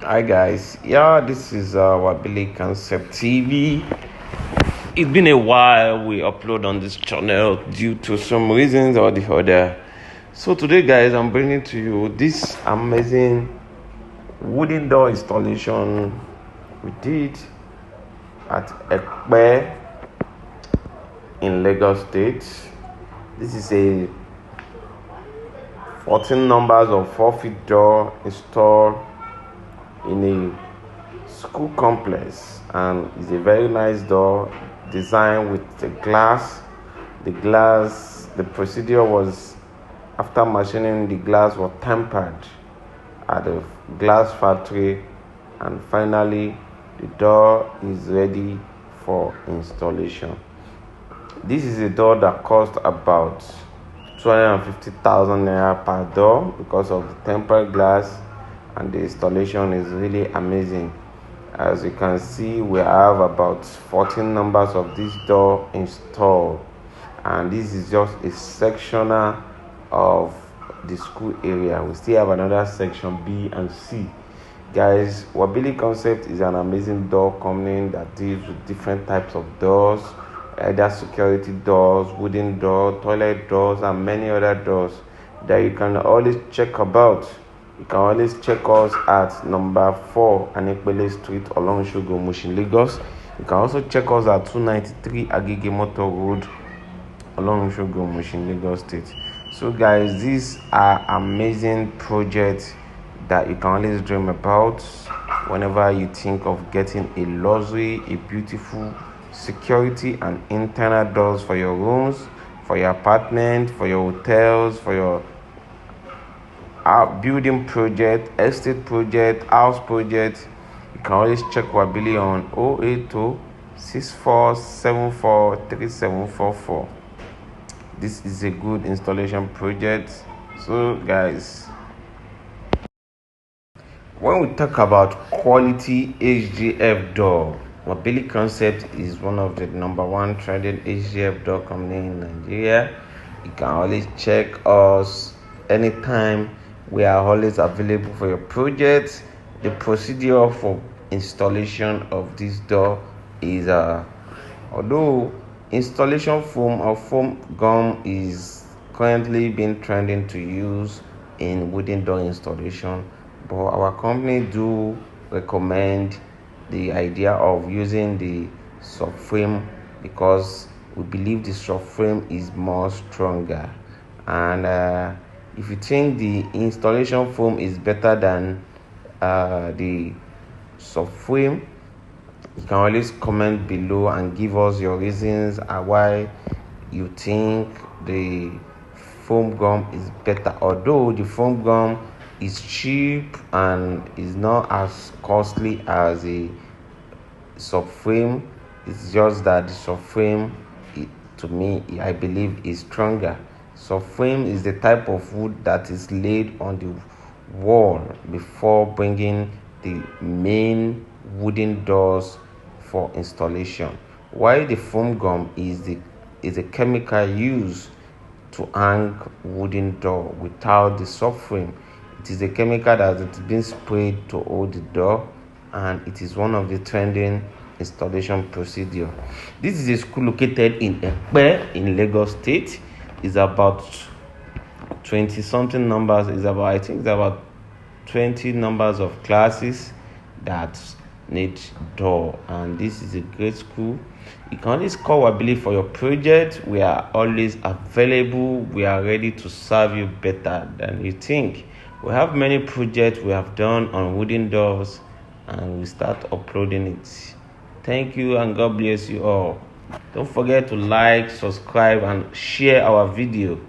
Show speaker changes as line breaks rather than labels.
Hi guys, yeah, this is Wabili Concept TV. It's been a while we upload on this channel due to some reasons or the other. So today, guys, I'm bringing to you this amazing wooden door installation we did at Ekpe in Lagos State. This is a 14 numbers of 4 feet door installed in a school complex, and it's a very nice door designed with the glass. The procedure was, after machining, the glass was tempered at the glass factory, and finally the door is ready for installation. This is a door that cost about 250,000 naira per door because of the tempered glass, and the installation is really amazing. As you can see, we have about 14 numbers of this door installed, and this is just a sectional of the school area. We still have another section B and C. Guys, Wabili Concept is an amazing door company that deals with different types of doors, either security doors, wooden doors, toilet doors, and many other doors that you can always check about. You can always check us at number 4 Anipele Street, Olorunshogo, Mushin, Lagos. You can also check us at 293 Agege Motor Road, Olorunshogo, Mushin, Lagos State. So guys, these are amazing projects that you can always dream about whenever you think of getting a luxury, a beautiful security and internal doors for your rooms, for your apartment, for your hotels, for your building project, estate project, house project. You can always check Wabili on 080 6474 3744. This is a good installation project. So guys, when we talk about quality HDF door, Wabili Concept is one of the number one trending HDF door company in Nigeria. You can always check us anytime. We are always available for your projects. The procedure for installation of this door is although installation foam or foam gum is currently being trending to use in wooden door installation, but our company do recommend the idea of using the subframe because we believe the subframe is more stronger. And if you think the installation foam is better than the subframe, you can always comment below and give us your reasons why you think the foam gum is better. Although the foam gum is cheap and is not as costly as a subframe, it's just that the subframe, to me, I believe, is stronger. Subframe is the type of wood that is laid on the wall before bringing the main wooden doors for installation, while the foam gum is a chemical used to hang wooden door without the subframe. It is a chemical that has been sprayed to hold the door, and it is one of the trending installation procedure. This is a school located in Ekpe in Lagos State. It's about 20 something numbers. I think it's about 20 numbers of classes that need door, and this is a great school. You can always call Wabili for your project. We are always available. We are ready to serve you better than you think. We have many projects we have done on wooden doors, and we start uploading it. Thank you, and God bless you all. Don't forget to like, subscribe, and share our video.